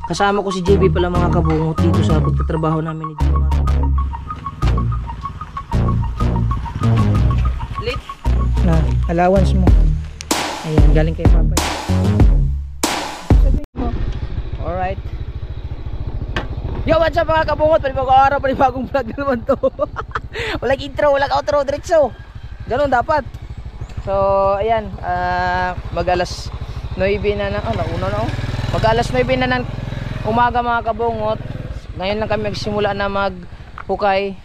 Kasama ko si JB pala mga kabungot dito sa pagtatrabaho namin ni Jimar. Late na allowance mo. Ayan, galing kay Papa. Alright. Yo, what's up mga kabungot? Panibagong araw, panibagong vlog na naman to. Walang intro, walang outro, diretso. Ganun dapat. So, ayan, mag-alas 9 na na, nauna na mag-alas 9 na ng umaga mga kabungot. Ngayon lang kami magsimula na maghukay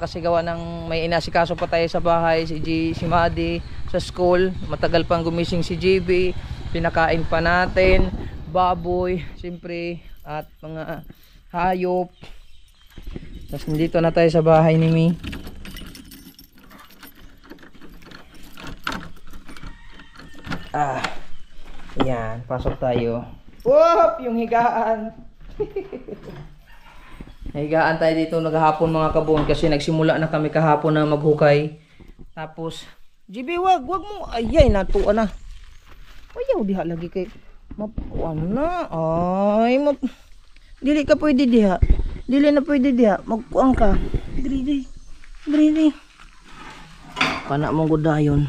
kasi gawa ng may inasikaso pa tayo sa bahay, si Madi sa school. Matagal pang gumising si JB, pinakain pa natin baboy, siyempre, at mga hayop. Tapos nandito na tayo sa bahay ni Mi. Yan, pasok tayo. Whoop! Yung higaan. Higaan tayo dito naghahapon mga kabon kasi nagsimula na kami kahapon na maghukay. Tapos, JB, wag mo. Ayay, natuan na. Ayaw, diha lagi kay ano na. Ay, dili ka pwede diha. Dili na pwede diha. Magkuang ka. Dili. Kana mong gudayon.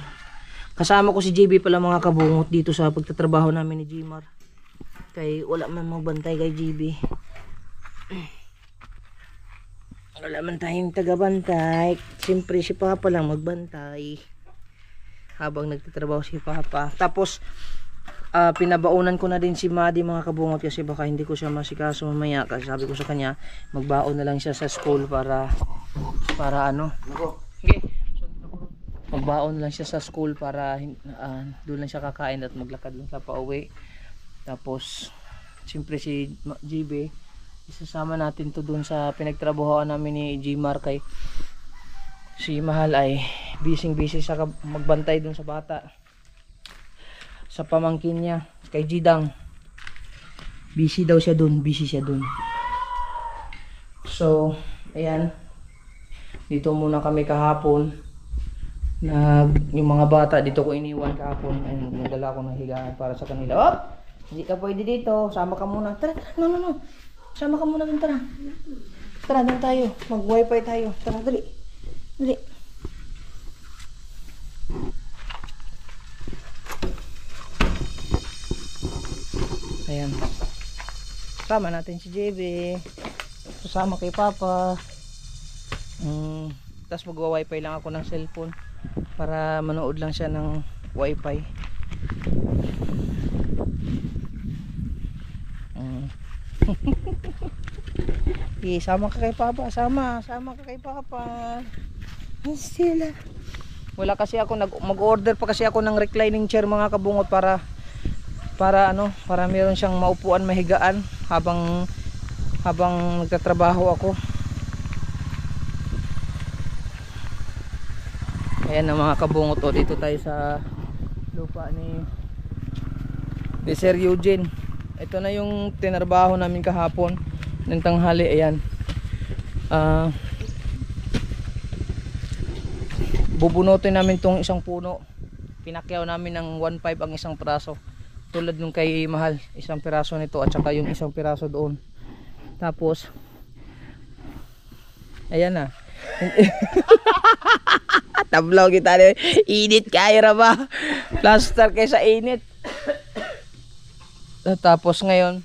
Kasama ko si JB pala mga kabungot dito sa pagtatrabaho namin ni Jimar. Kay wala man magbantay kay JB. Wala man tayong tagabantay. Siyempre si Papa lang magbantay habang nagtatrabaho si Papa. Tapos pinabaunan ko na din si Madi mga kabungot kasi baka hindi ko siya masikaso mamaya. Kasi sabi ko sa kanya magbaon na lang siya sa school para ano. Okay. Magbaon lang siya sa school para doon lang siya kakain at maglakad lang sa pauwi. Tapos siyempre si JB isasama natin to doon sa pinagtrabahoan namin ni Jimar kay si Mahal ay busy sa magbantay doon sa bata, sa pamangkin niya kay Jidang. Busy siya doon. So ayan, dito muna kami kahapon. Yung mga bata dito ko iniwan kahapon. Ayun, nagdala ko ng higaan para sa kanila. Oh, hindi ka pwede dito, sama ka muna. Tara, no. Sama ka muna dun, tara. Tara, dun tayo. Mag-wifi tayo. Tara, dali. Ayan. Sama natin si JB. Susama kay Papa. Tapos magwa-wifi lang ako ng cellphone para manood lang siya ng wifi. Sama ka kay Papa. Sama ka kay Papa. Sila. Wala kasi ako mag-order pa kasi ako ng reclining chair mga kabungot para meron siyang maupuan, mahigaan habang nagtatrabaho ako. Ayan ang mga kabungot. Dito tayo sa lupa ni Sir Eugene. Ito na yung tinarbaho namin kahapon ng tanghali. Ayan, bubunutin namin tong isang puno. Pinakyaw namin ng 1.5 ang isang piraso, tulad nung kay Mahal, isang piraso nito at saka yung isang piraso doon. Tapos ayan na. Tablaw kita rin. Init kaya ra ba? Plaster kaysa init. Tapos ngayon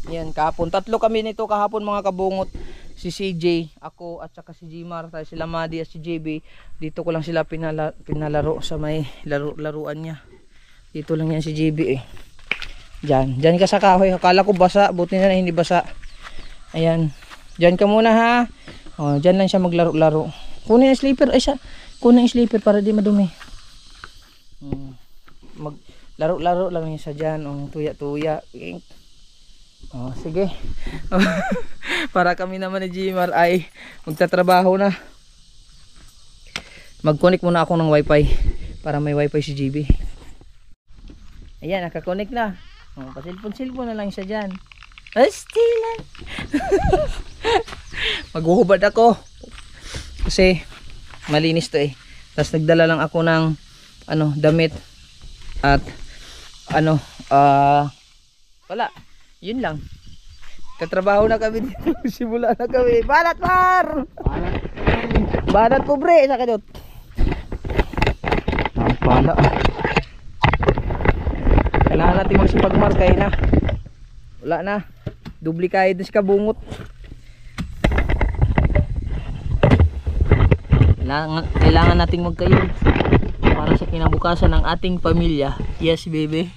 yan, kahapon tatlo kami nito kahapon mga kabungot. Si CJ, ako at saka si Jimar, tayo sila Madi at si JB. Dito ko lang sila pinalaro sa may laruan niya. Dito lang yan si JB eh. Diyan ka sa kahoy. Akala ko basa, buti na hindi basa. Ayan, diyan ka muna ha. Diyan lang siya maglaro-laro. Kunin yung sleeper, kunin yung sleeper para di madumi. Maglaro-laro lang niya sa dyan. Tuya-tuya. Sige. Para kami naman ni Jimar ay magtatrabaho na. Mag-connect muna ako ng wifi para may wifi si JB. Ayan, nakakonect na. Pasilpon-silpon na lang siya dyan. Astilan. Maghuhubad ako kasi malinis to eh. Tapos nagdala lang ako ng damit at Wala. Yun lang. Katrabaho na kami dito. Simula na kami. Banat par! Banat pobre sa kadot. Ang pala. Kailangan natin magsipagmar kaya na. Wala na. Dubli kayo din sa kabungot. Kailangan nating magkayod para sa kinabukasan ng ating pamilya. Yes, baby.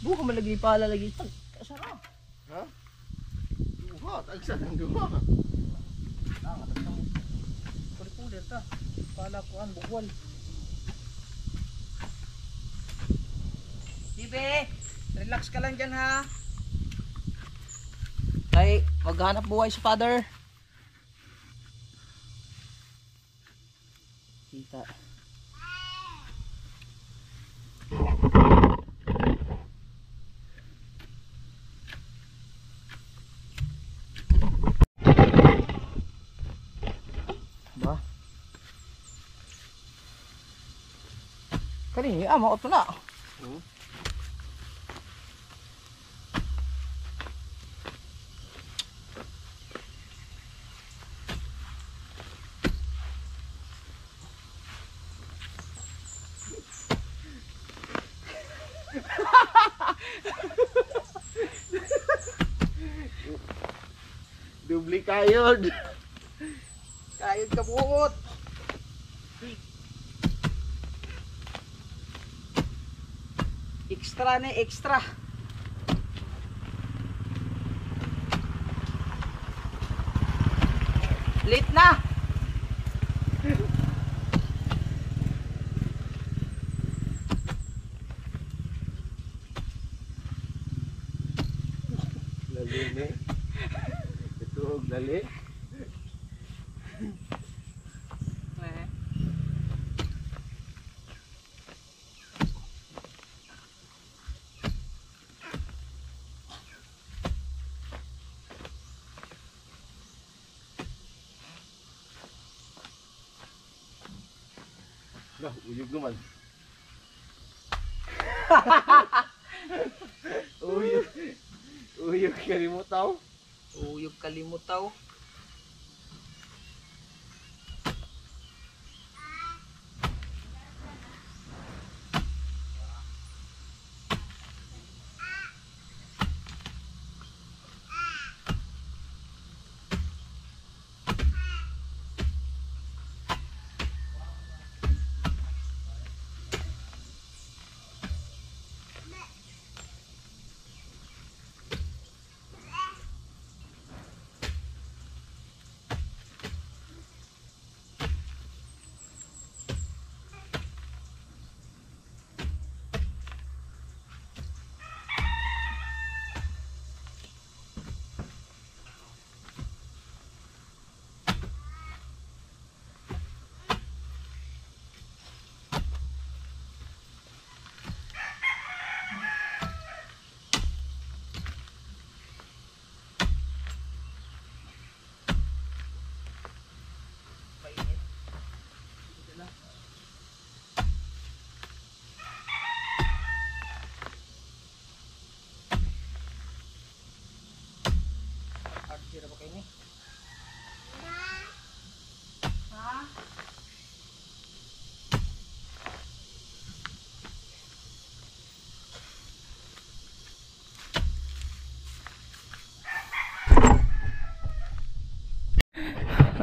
Buka malagi pala lagi. Sarap. Ha? Duha, tagsa ng duha. Puri-pulir ta. Pala ko ang bukwal. Bibe, relax ka lang dyan ha. Ay, maghanap buhay sa father. Kita. Ba? Kanini, mau ito na. Dubli kayod. Kayod kabungot. Extra na extra. Late na. Lali ni. Ito lali. Lah, uyog naman. Uyog. Uyog kalimutaw. Uyog kalimutaw. Sira ba kayo ni? Ha?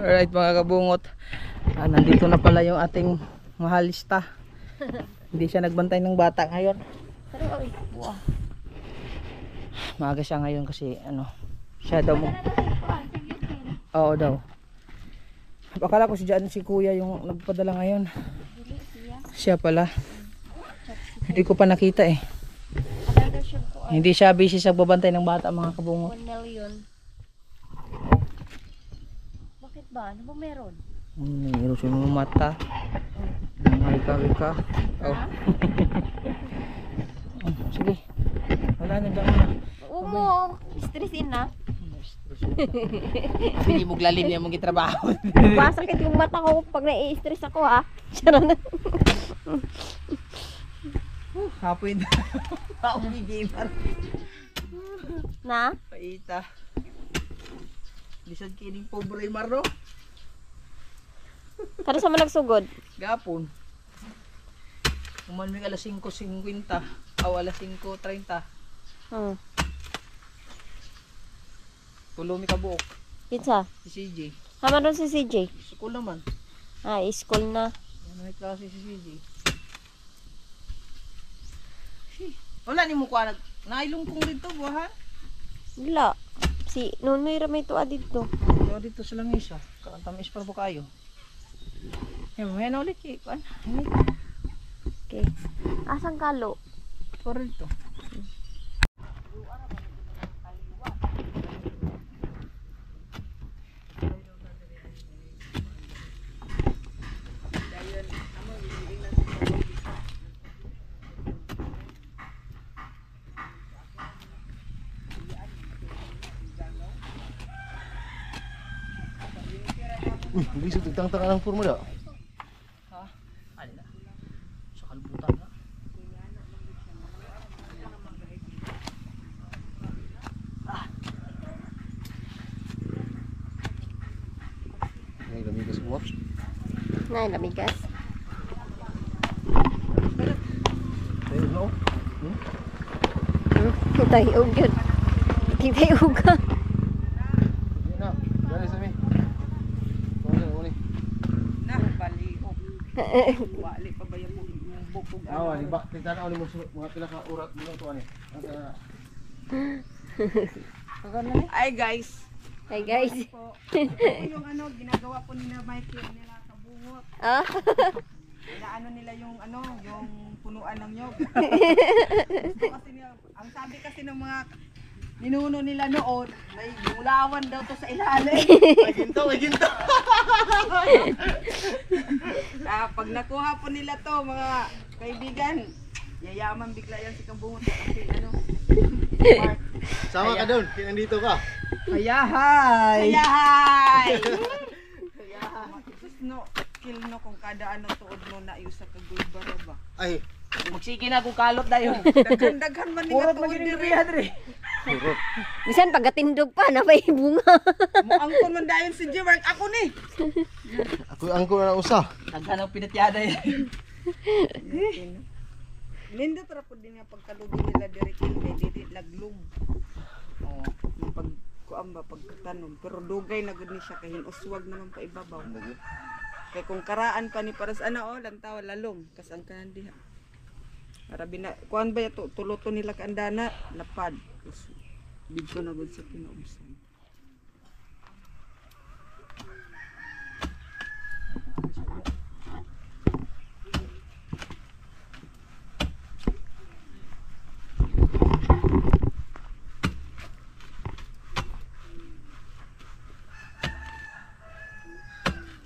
Alright mga kabungot, nandito na pala yung ating mahalista. Hindi siya nagbantay ng bata ngayon. Wow. Maaga siya ngayon kasi ano, siya daw mo. Oo daw. Akala ko si kuya yung nagpadala ngayon. Siya pala. Hindi ko pa nakita eh. Hindi siya busy sa babantay ng bata mga kabungot. 1 million. Bakit ba? Ano ba meron? Mayroon siya mga mata. Halika. Oh. Sige. Wala na dyan muna. Oo, stressin na. Hindi mo glalim niya mong itrabaho. Masakit yung mata ko pag nai-stress ako ha. Charot. Hapoy na. Ako ni Gamer. Na? Paita. Lisod kining pobre Maro. Kano sa man nagsugod? Gapon. Uman may alas 5:50 o alas 5:30. Hmm. Tulo mi kabuok Kitsa? si CJ. Haman ron si CJ? Sukul naman. Ah, school na. Ano may klase si CJ. Wala ni mo kuha nailungkong dito buha. Wala. Si Nunoy ramay tuwa dito. So dito sa langisa. Tamis pa po kayo. May na ulit eh. Okay. Asang kalo? Por dito. Bisa tentang tangan ang forma dah. Ha? Ano na? Sa kalbutan na. Ini kami ke semua. Nay, lamigas. Saya no. Tayog yun. Tayog ka. Ini na. Dari sini. Kau ni. Na, bali. Wali pa ba yung bukog? Awan ni bak kita na ni mga pila ka urat mo to ani. Ay guys. Hi guys. Yung ano, ginagawa po nila Michael nila kabungot. Ah? Inaano nila yung ano, yung punuan ng nyog. Gusto kasi nila, ang sabi kasi ng mga ninuno nila noon, may mulawan daw to sa ilalim. Ay ginto. Pag nakuha po nila to, mga kaibigan, yayaman bigla yan si kabungot kasi ano, Mark. Sama ka doon, nandito ka. Kaya hi! Kaya hi! Sus no, kill no kung kada ano tuod mo na yung sa kagulbara ba. Ay, Magsige na kung kalot dayon. Daghan man ni Purot tuod magiging diri. diri. surot. Bisan pagkatindog pa na may bunga. Mo angkon man dayon si Jimar, ako ni. Ako na usa. Taghan ang pinatyada yan. Linda tara po din nga pagkalugi nila diri kay dili laglum. Oh. Yung pag kuan ba pagkatanom pero dugay na gud ni siya kay uswag naman pa ibabaw. Kay kung karaan pa ni paras ana o lantaw lalom kas ang kanan diha. Para bina kuan ba yato tuluto nila ka andana lapad. Dito na gud sa kinaubsan.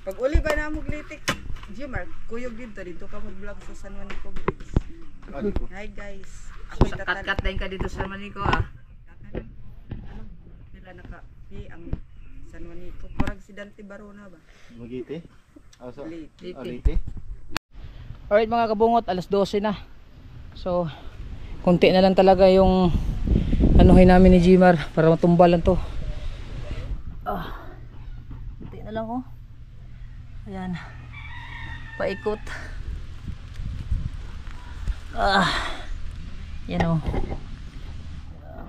Pag uli ba na mo glitik, Jimar, kuyog dito ka mag-vlog sa San Juanico Bridge. Hi guys. Ako So, cut din ka dito sa Maniko ah. Ano nila ang San Juanico. Parang si Dante Barona ba? Magiti. Asa? Liti. Aliti. Alright mga kabungot, alas 12 na. So, konti na lang talaga yung anuhin namin ni Jimar para matumbalan to. Konti na lang oh. Ayan. Paikot. Yan oh.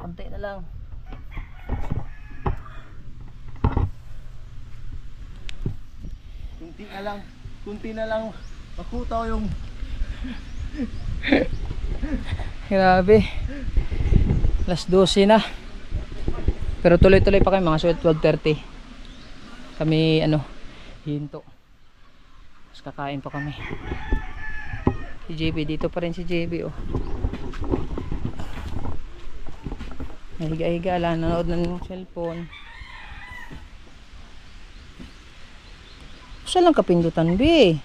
Konti na lang. Kunti na lang. Makutaw yung Grabe. Alas 12 na. Pero tuloy-tuloy pa kami mga 12:30. Kami ano, hinto. Tapos kakain pa kami. Si JB dito pa rin si JB oh. Nahiga-higa lang, nanood ng cellphone. Saan lang kapindutan be?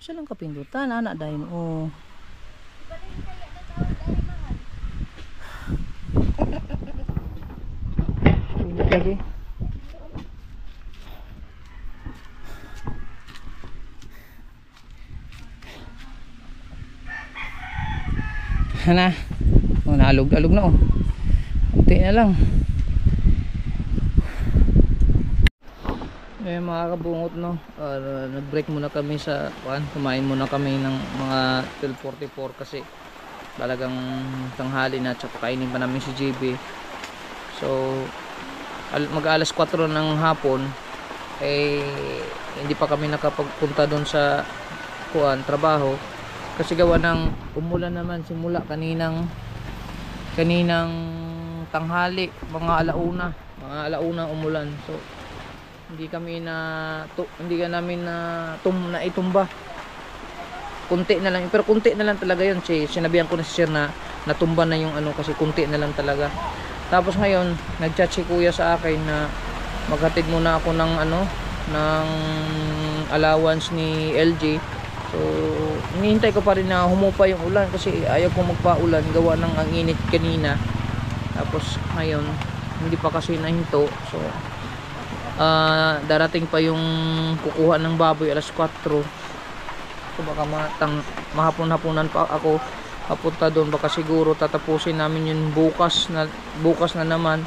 Saan lang kapindutan anak dahil oh. Pindot lagi. na. Oh, naalog-alog na oh. Kunti na lang. Ngayon mga kabungot no, nag-break muna kami sa kumain muna kami ng mga 12:44 kasi talagang tanghali na, tsaka kainin pa namin si JB. So mag alas 4 ng hapon hindi pa kami nakapagpunta doon sa trabaho kasi gawa ng umulan naman simula kaninang tanghali, mga alauna umulan. So hindi namin itumba. Kunti na lang, pero kunti na lang talaga 'yon. Sinabihan ko na si sir na natumba na yung kasi kunti na lang talaga. Tapos ngayon nag-chat si kuya sa akin na maghatid muna ako ng ng allowance ni LG. So hinihintay ko pa rin na humupa yung ulan kasi ayaw ko magpa-ulan gawa ng ang init kanina. Tapos ngayon hindi pa kasi nahinto. So darating pa yung kukuha ng baboy alas 4. So baka mahapon-hapunan pa ako papunta doon. Baka siguro tatapusin namin yun bukas na naman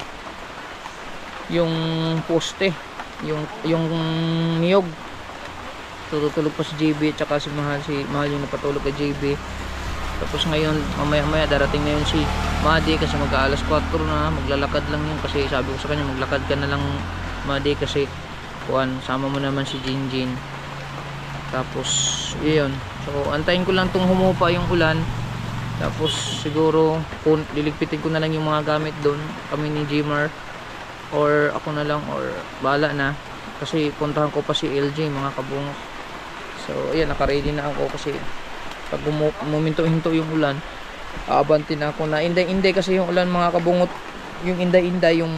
yung poste, yung niyog. Tutulog pa si JB at saka si Mahal yung napatulog kay JB. Tapos ngayon mamaya darating na yun si Madi kasi mag-aalas 4 na, maglalakad lang yun kasi sabi ko sa kanya maglakad ka na lang Madi kasi sama mo naman si Jinjin. Tapos iyon, so antayin ko lang tong humupa yung ulan. Tapos siguro liligpitin ko na lang yung mga gamit doon, kami ni Jmar or ako na lang or bahala na kasi puntahan ko pa si LJ mga kabungot. So ayan, naka-ready na ako kasi pag muminto-hinto yung ulan aabanti na ako na inday kasi yung ulan mga kabungot. Yung inday yung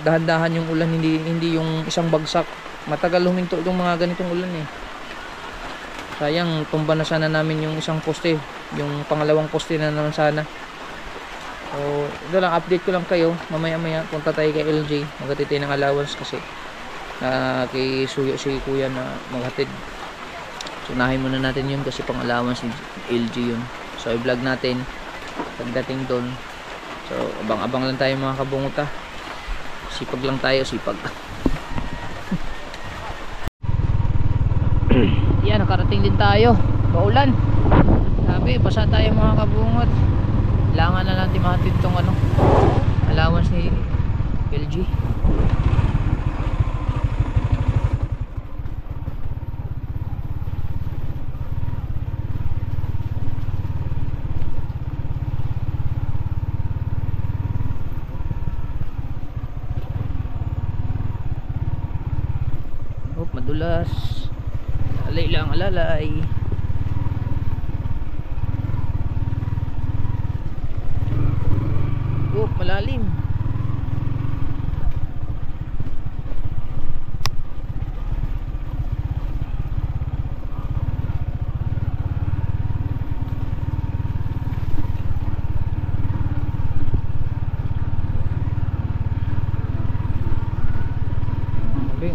dahan-dahan yung ulan, hindi yung isang bagsak. Matagal huminto yung mga ganitong ulan sayang, tumba na sana namin yung isang poste, yung pangalawang poste na naman sana. So ito lang, update ko lang kayo. Mamaya punta tayo kay LJ, maghatid tayo ng allowance kasi kay Suyo si kuya na maghatid. So unahin muna natin yun kasi pang allowance ni LG yun. So i-vlog natin pagdating doon. So abang-abang lang tayo mga kabungot sipag lang tayo, sipag. Yan, nakarating din tayo, maulan. Sabi, basa tayo mga kabungot. Kailangan na natin mahatid tong allowance ni LG. Madulas, alay lang, alalay. Malalim.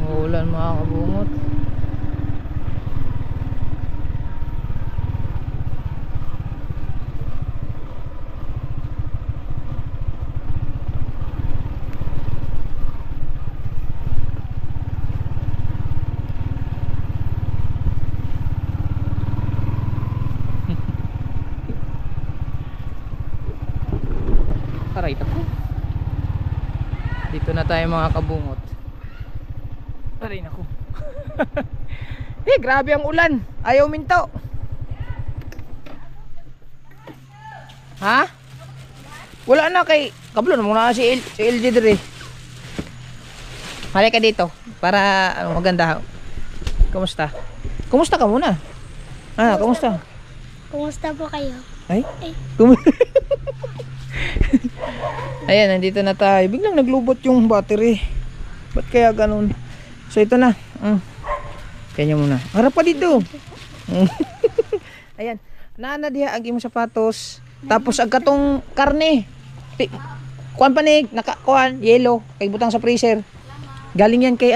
Ulan mga kabungot. Aray tako. Dito na tayo mga kabungot. Aray nako. Grabe ang ulan. Ayaw minto. Ha? Wala na kay kablo na muna si LG dire. Halika dito para maganda. Kumusta? Kumusta ka muna? Kumusta? Kumusta po kayo? Ay? Ayan, nandito na tayo. Biglang naglubot yung battery. Ba't kaya ganun? So ito na. Kanya muna. Harap pa dito. Ayan. Naana diha agi mo sapatos. Tapos ag katong karne. Kuan pa ni kuan yellow kay butang sa freezer. Galing yan kay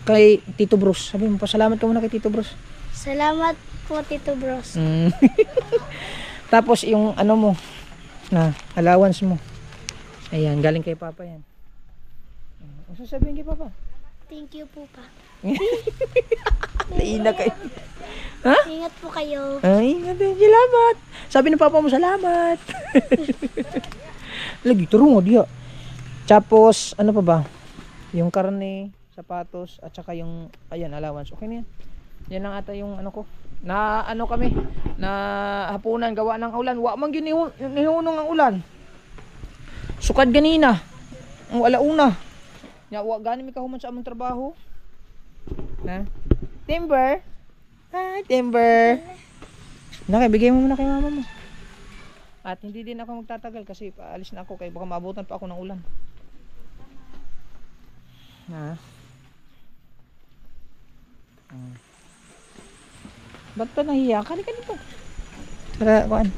kay Tito Bros. Sabi mo pasalamat ka muna kay Tito Bros. Salamat po Tito Bros. Tapos yung ano mo, na allowance mo. Ayan, galing kay Papa yan. Ano sasabihin kay Papa? Thank you po pa. Naina kayo. Ha? Ingat po kayo. Ay, salamat. Sabi ng Papa mo, salamat. Lagi, turungo diya. Tapos, ano pa ba? Yung karne, sapatos, at saka yung, ayan, allowance. Okay na yan. Yan lang ata yung ano ko. Na ano kami, na hapunan gawa ng ulan. Wa man ginihunong ang ulan. Sukad ganina. Ang alauna. Ya, wa gani mi kahuman sa among trabaho. Ha? Timber. Hi, Timber. Nakibigay mo muna kay mama mo. At hindi din ako magtatagal kasi paalis na ako kay baka maabutan pa ako ng ulan. Ha? Ba't pa nahiya? Kali ka dito. Tara, kuan.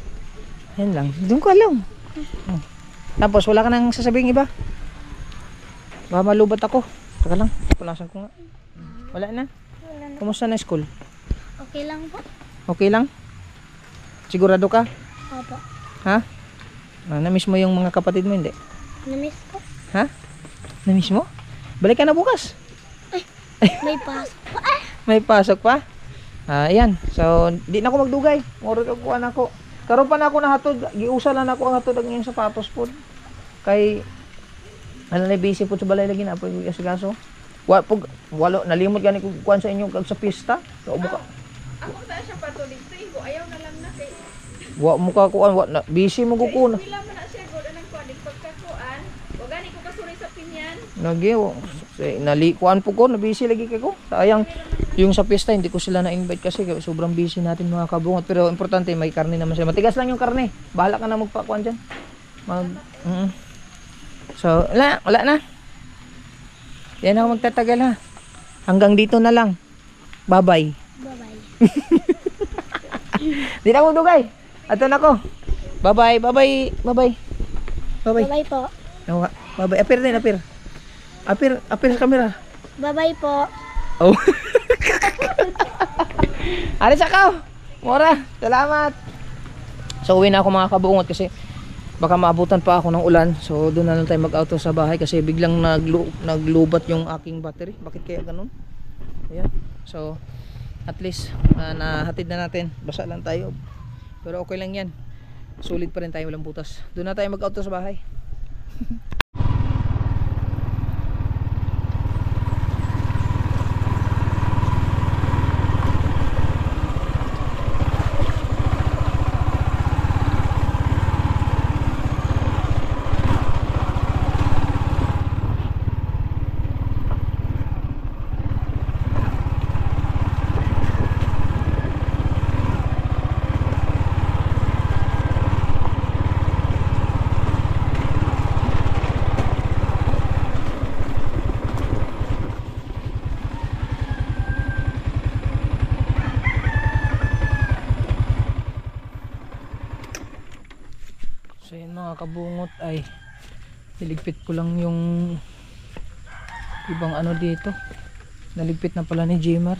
Yan lang. Doon ka lang. Tapos wala ka nang sasabihin iba? Baka malubat ako. Saka lang. Pulasan ko nga. Wala na? Wala na. Kumusta na school? Okay lang po. Okay lang? Sigurado ka? Opo. Ha? Na-miss mo yung mga kapatid mo, hindi? Namiss ko. Ha? Na-miss mo? Balik ka na bukas. May pasok pa. May pasok pa? Ayan. So, di na ako magdugay. Moro ko kuha na ako. Karon pa na ako nahatod. Giusa lang ako ang hatod ang iyong sapatos po. Kay ano na busy po sa balay lagi na po yung asikaso. Walo nalimot gani ko kuan sa inyo kag sa pista. So muka. Ako sa siya pato dito, ayaw na lang na kay. Wa muka kuan wa na busy mo ko kuno. Wala man na siya god anang kuan pagkakuan. Wa gani ko kasuri sa pinyan. Lagi nalikuan po ko na busy lagi kay ko. Sayang yung sa pista hindi ko sila na-invite kasi sobrang busy natin mga kabungot. Pero importante may karne naman sila. Matigas lang yung karne. Bahala ka na magpakuan diyan. So, wala na. Yan ako magtatagal ha. Hanggang dito na lang. Bye-bye. Bye-bye. Di na ako dugay. Ato na ko. Bye-bye. Bye-bye. Bye-bye. Bye-bye. Bye-bye po. Bye-bye. Apir din, apir. Apir sa camera. Bye-bye po. Oh. Ari sa kao. Mora. Salamat. So, uwi na ako mga kabuungot kasi baka maabutan pa ako ng ulan. So doon na lang tayo mag-auto sa bahay kasi biglang naglubat yung aking battery. Bakit kaya ganun? Ayan. So at least nahatid na natin. Basa lang tayo. Pero okay lang yan. Sulit pa rin tayo, walang butas. Doon na tayo mag-auto sa bahay. So yun mga kabungot ay niligpit ko lang yung ibang ano dito. Naligpit na pala ni Jmar.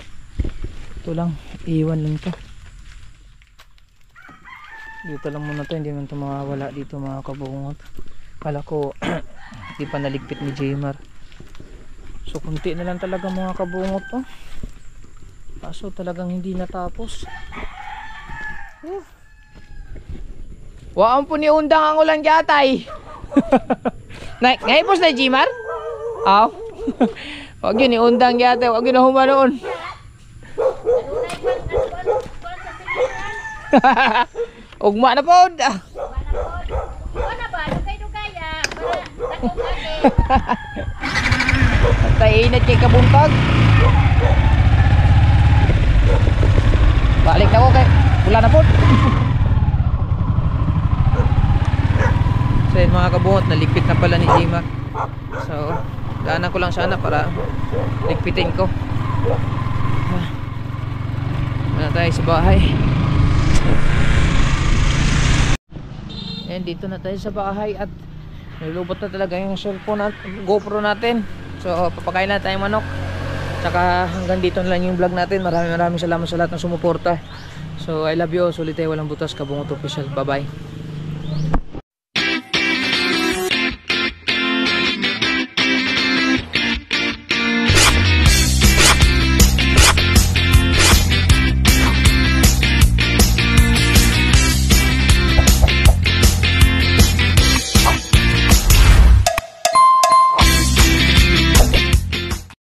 Ito lang, iwan lang to. Dito lang muna to, hindi man to mawawala dito mga kabungot. Kala ko hindi pa naligpit ni Jmar. So kunti na lang talaga mga kabungot to. Kaso talagang hindi natapos. Waan po ni undang ang ulang jatay. Ngayon po na Jmar? Aw. Wag yun ni undang jatay. Wag yun na humanoon. Ugma na po. Wala ba? Dugay-dugaya. Tay init kay kabuntag. Balik na ko kay wala na po. So yun mga kabungot, naligpit na pala ni Jmar. So daanan ko lang sana para ligpitin ko. Muna tayo sa bahay. Ayan, dito na tayo sa bahay at nilubot na talaga yung cellphone at GoPro natin. So papakain na tayong manok. Tsaka hanggang dito na lang yung vlog natin. Maraming salamat sa lahat ng sumuporta So I love you all. Sulit tayo walang butas. Kabungot official. Bye bye.